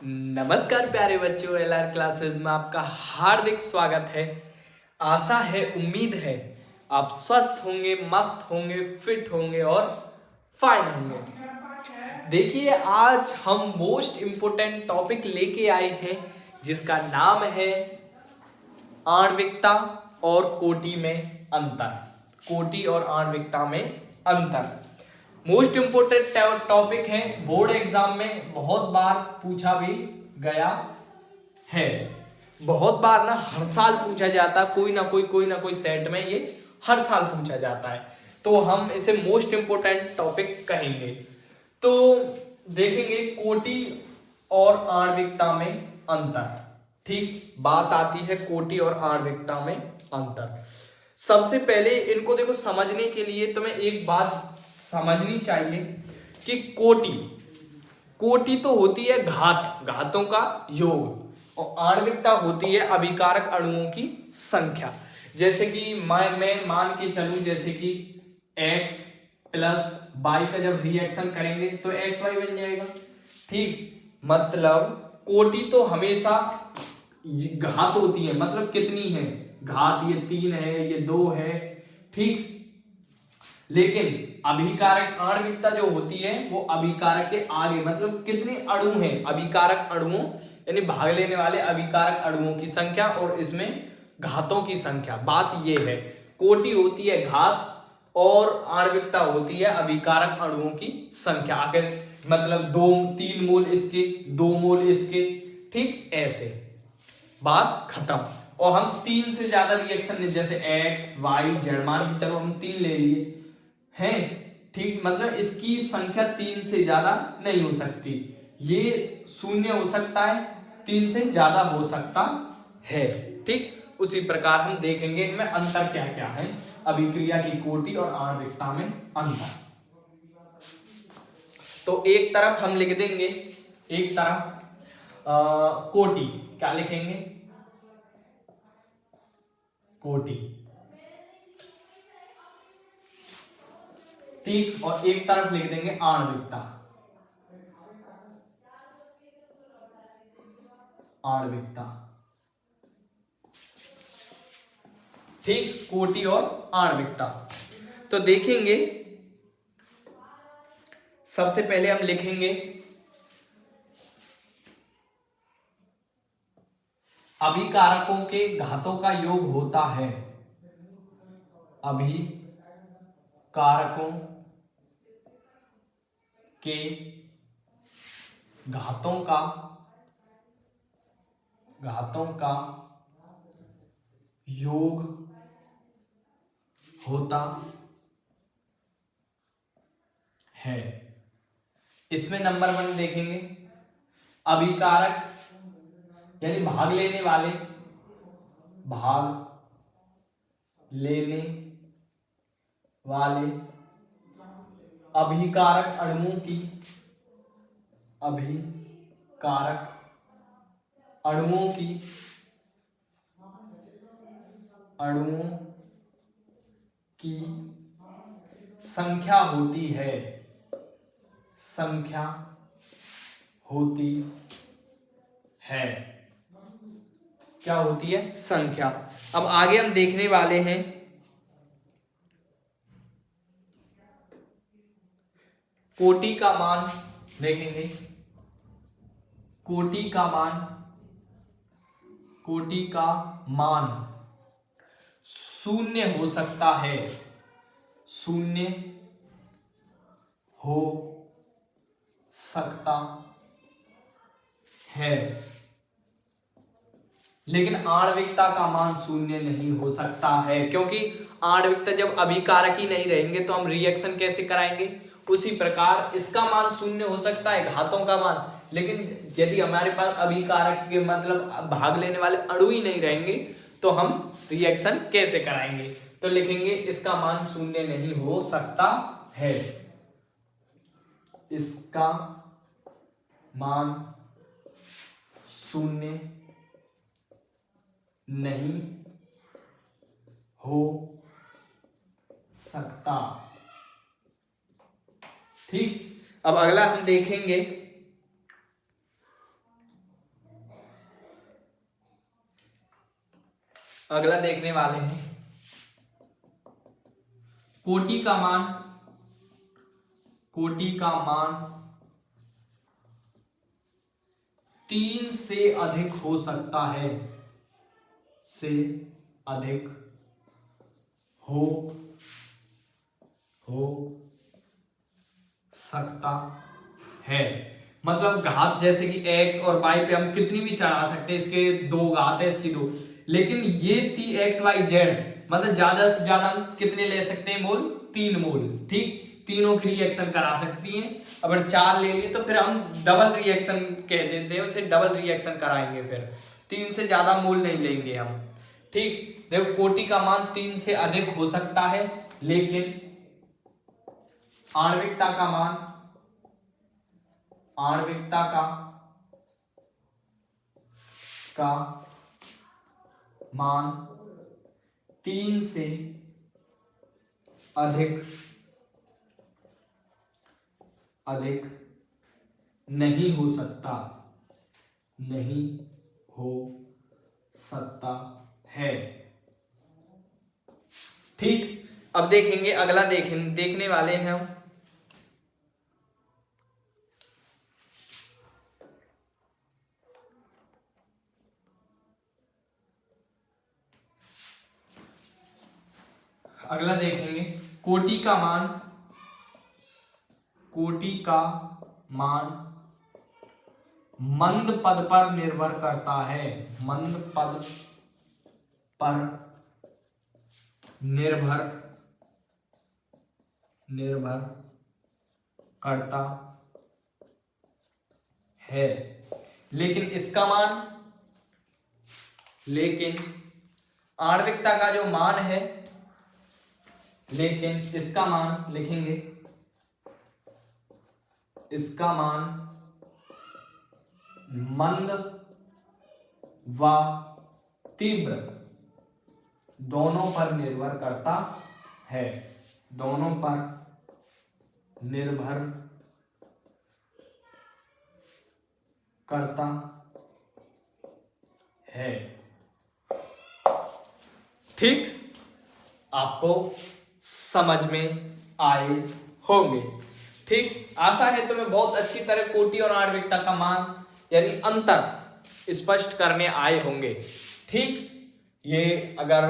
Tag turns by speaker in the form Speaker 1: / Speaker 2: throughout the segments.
Speaker 1: नमस्कार प्यारे बच्चों, एलआर क्लासेस में आपका हार्दिक स्वागत है। आशा है, उम्मीद है आप स्वस्थ होंगे, मस्त होंगे, फिट होंगे और फाइन होंगे। देखिए, आज हम मोस्ट इम्पोर्टेंट टॉपिक लेके आए हैं जिसका नाम है आणविकता और कोटि में अंतर। कोटि और आणविकता में अंतर मोस्ट इंपोर्टेंट टॉपिक है। बोर्ड एग्जाम में बहुत बार पूछा भी गया है। बहुत बार ना, हर साल पूछा जाता, कोई ना कोई सेट में ये हर साल पूछा जाता है, तो हम इसे मोस्ट इंपोर्टेंट टॉपिक कहेंगे। तो देखेंगे कोटि और आणविकता में अंतर। ठीक, बात आती है कोटि और आणविकता में अंतर। सबसे पहले इनको देखो, समझने के लिए तुम्हें एक बात समझनी चाहिए कि कोटि तो होती है घातों का योग, और आणविकता होती है अभिकारक अणुओं की संख्या। जैसे कि मैं मान के चलूं, जैसे कि x प्लस वाई का जब रिएक्शन करेंगे तो एक्स वाई बन जाएगा। ठीक, मतलब कोटि तो हमेशा घात होती है, मतलब कितनी है घात, ये 3 है, ये 2 है। ठीक, लेकिन अभिकारक आणविकता जो होती है वो अभिकारक के आगे, मतलब कितने अणु हैं, अभिकारक अणुओं यानी भाग लेने वाले अभिकारक अणुओं की संख्या, और इसमें घातों की संख्या। बात ये है, कोटि होती है घात और आणविकता होती है अभिकारक अणुओं की संख्या। अगर मतलब 3 मोल इसके, 2 मोल इसके, ठीक, ऐसे बात खत्म। और हम 3 से ज्यादा रिएक्शन, जैसे एक्स वाई जेड, मान के चलो हम 3 ले लिए हैं, ठीक, मतलब इसकी संख्या 3 से ज्यादा नहीं हो सकती। ये 0 हो सकता है, 3 से ज्यादा हो सकता है। ठीक, उसी प्रकार हम देखेंगे इनमें अंतर क्या क्या है, अभिक्रिया की कोटि और आणविकता में अंतर। तो एक तरफ हम लिख देंगे, एक तरफ कोटि, क्या लिखेंगे, कोटि। ठीक, और एक तरफ लिख देंगे आणविकता, आणविकता। ठीक, कोटि और आणविकता। तो देखेंगे, सबसे पहले हम लिखेंगे अभिकारकों के घातों का योग होता है, अभिकारकों के घातों का योग होता है। इसमें नंबर 1 देखेंगे, अभिकारक यानी भाग लेने वाले, अभिकारक अणुओं की, अभिकारक अणुओं की संख्या होती है, क्या होती है, संख्या। अब आगे हम देखने वाले हैं कोटि का मान, देखेंगे कोटि का मान 0 हो सकता है, 0 हो सकता है, लेकिन आणविकता का मान 0 नहीं हो सकता है, क्योंकि आणविकता जब अभिकारक ही नहीं रहेंगे तो हम रिएक्शन कैसे कराएंगे। उसी प्रकार इसका मान 0 हो सकता है, घातों का मान, लेकिन यदि हमारे पास अभिकारक के मतलब भाग लेने वाले अणु ही नहीं रहेंगे तो हम रिएक्शन कैसे कराएंगे। तो लिखेंगे इसका मान 0 नहीं हो सकता है, इसका मान 0 नहीं हो सकता। ठीक, अब अगला हम देखेंगे अगला देखने वाले हैं कोटि का मान 3 से अधिक हो सकता है, से अधिक हो सकता है। मतलब घात जैसे कि x और y पे हम कितनी भी चढ़ा सकते हैं, इसके 2 घात है, इसकी 2, लेकिन ये x y z मतलब ज्यादा से ज्यादा हम कितने ले सकते हैं मोल, 3 मोल। ठीक, तीनों की रिएक्शन करा सकती हैं। अगर 4 ले लिए तो फिर हम डबल रिएक्शन कह देते हैं, उसे डबल रिएक्शन कराएंगे, फिर 3 से ज्यादा मोल नहीं लेंगे हम। ठीक, देखो कोटि का मान 3 से अधिक हो सकता है, लेकिन आणविकता का मान 3 से अधिक नहीं हो सकता है। ठीक, अब देखेंगे अगला देखने वाले हैं हम अगला देखेंगे कोटि का मान मंद पद पर निर्भर करता है, मंद पद पर निर्भर करता है। लेकिन इसका मान, लेकिन आणविकता का जो मान है, लेकिन इसका मान लिखेंगे, इसका मान मंद व तीव्र दोनों पर निर्भर करता है, दोनों पर निर्भर करता है। ठीक, आपको समझ में आए होंगे। ठीक, आशा है तुम्हें बहुत अच्छी तरह कोटि और आणविकता का मान यानी अंतर स्पष्ट करने आए होंगे। ठीक, ये अगर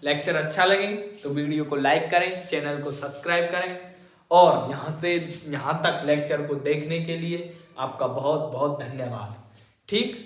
Speaker 1: लेक्चर अच्छा लगे तो वीडियो को लाइक करें, चैनल को सब्सक्राइब करें, और यहाँ तक लेक्चर को देखने के लिए आपका बहुत बहुत धन्यवाद। ठीक।